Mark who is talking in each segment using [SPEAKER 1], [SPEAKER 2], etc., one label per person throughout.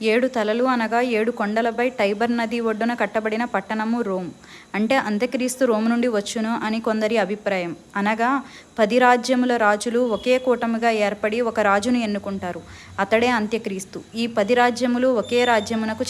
[SPEAKER 1] 7 తలలు అనగా 7 కొండలపై టైబర్ నది ఒడ్డున కట్టబడిన పట్టణము రోమ్. అంటే అంత్యక్రీస్తు రోము నుండి వచ్చును అని కొందరి అభిప్రాయం. అనగా 10 రాజ్యముల రాజులు ఒకే కూటమిగా ఏర్పడి ఒక రాజును ఎన్నుకుంటారు. అతడే అంత్యక్రీస్తు. ఈ 10 రాజ్యములు ఒకే రాజ్యమునకు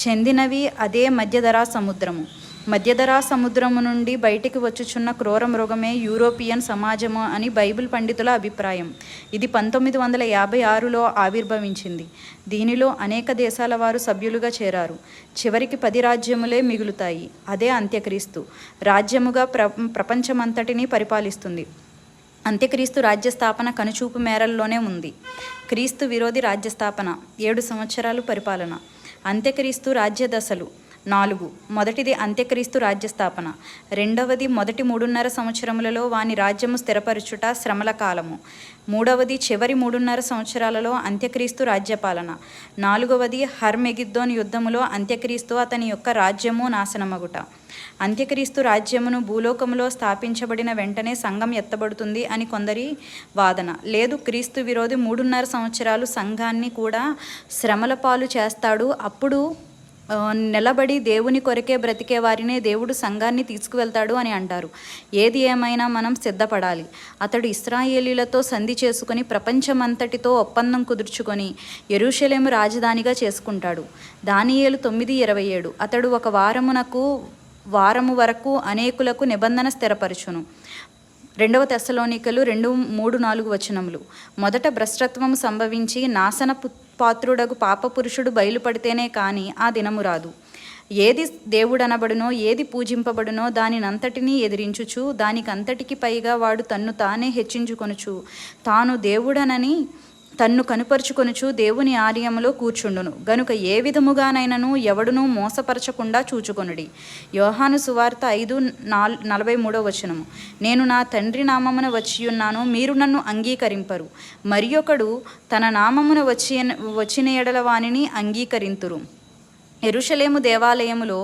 [SPEAKER 1] చెందినవి అదే మధ్యధరా సముద్రము. మధ్యధరా సముద్రము నుండి బయటికి వచ్చుచున్న క్రూర మృగమే యూరోపియన్ సమాజము అని బైబిల్ పండితుల అభిప్రాయం. ఇది 1956లో ఆవిర్భవించింది. దీనిలో అనేక దేశాల వారు సభ్యులుగా చేరారు. చివరికి 10 రాజ్యములే మిగులుతాయి. అదే అంత్యక్రీస్తు రాజ్యముగా ప్రపంచమంతటినీ పరిపాలిస్తుంది. అంత్యక్రీస్తు రాజ్యస్థాపన కనుచూపు మేరల్లోనే ఉంది. క్రీస్తు విరోధి రాజ్యస్థాపన 7 సంవత్సరాలు పరిపాలన. అంత్యక్రీస్తు రాజ్య దశలు 4. మొదటిది అంత్యక్రీస్తు రాజ్యస్థాపన. రెండవది మొదటి 3.5 సంవత్సరములలో వాని రాజ్యము స్థిరపరచుట శ్రమల కాలము. మూడవది చివరి 3.5 సంవత్సరాలలో అంత్యక్రీస్తు రాజ్యపాలన. 4వది హర్మెగిద్దోన్ యుద్ధములో అంత్యక్రీస్తు అతని యొక్క రాజ్యము నాశనమగుట. అంత్యక్రీస్తు రాజ్యమును భూలోకములో స్థాపించబడిన వెంటనే సంఘం ఎత్తబడుతుంది అని కొందరి వాదన. లేదు, క్రీస్తు విరోధి 3.5 సంవత్సరాలు సంఘాన్ని కూడా శ్రమల పాలు చేస్తాడు. అప్పుడు నిలబడి దేవుని కొరకే బ్రతికే వారినే దేవుడు సంఘాన్ని తీసుకువెళ్తాడు అని అంటారు. ఏది ఏమైనా మనం సిద్ధపడాలి. అతడు ఇశ్రాయేలీలతో సంధి చేసుకొని ప్రపంచమంతటితో ఒప్పందం కుదుర్చుకొని యెరూషలేము రాజధానిగా చేసుకుంటాడు. దానియేలు 9:27. అతడు ఒక వారము వరకు అనేకులకు నిబంధన స్థిరపరచును. 2 తెస్సలోనికలు 2:3-4 మొదట భ్రష్టత్వము సంభవించి నాశన పాత్రుడగు పాపపురుషుడు బయలుపడితేనే కానీ ఆ దినము రాదు. ఏది దేవుడనబడునో ఏది పూజింపబడునో దానినంతటినీ ఎదిరించుచు దానికంతటికి పైగా వాడు తన్ను తానే హెచ్చించుకొనుచు తాను దేవుడనని తన్ను కనుపరుచుకొనుచు దేవుని ఆలయములో కూర్చుండును. గనుక ఏ విధముగానైనను ఎవడునూ మోసపరచకుండా చూచుకొనుడి. యోహాను సువార్త 5:43. నేను నా తండ్రి నామమున వచ్చియున్నాను, మీరు నన్ను అంగీకరింపరు. మరియొకడు తన నామమున వచ్చిన ఎడల వానిని అంగీకరింతురు. యెరూషలేము దేవాలయములో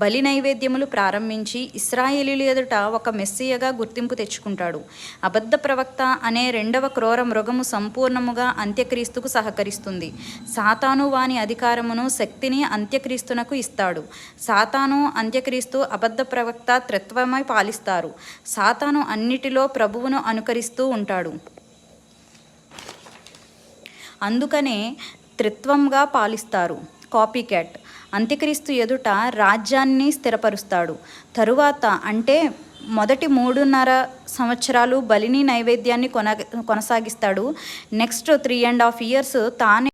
[SPEAKER 1] బలి నైవేద్యములు ప్రారంభించి ఇశ్రాయేలీయుల ఎదుట ఒక మెస్సియగా గుర్తింపు తెచ్చుకుంటాడు. అబద్ధ ప్రవక్త అనే 2వ క్రూర మృగము సంపూర్ణముగా అంత్యక్రీస్తుకు సహకరిస్తుంది. సాతాను వాని అధికారమును శక్తిని అంత్యక్రీస్తునకు ఇస్తాడు. సాతాను అంత్యక్రీస్తు అబద్ధ ప్రవక్త త్రిత్వమై పాలిస్తారు. సాతాను అన్నిటిలో ప్రభువును అనుకరిస్తూ ఉంటాడు. అందుకనే త్రిత్వంగా పాలిస్తారు. కాపీక్యాట్. అంత్యక్రీస్తు ఎదుట రాజ్యాన్ని స్థిరపరుస్తాడు. తరువాత అంటే మొదటి 3.5 సంవత్సరాలు బలిని నైవేద్యాన్ని కొనసాగిస్తాడు. నెక్స్ట్ 3.5 years తానే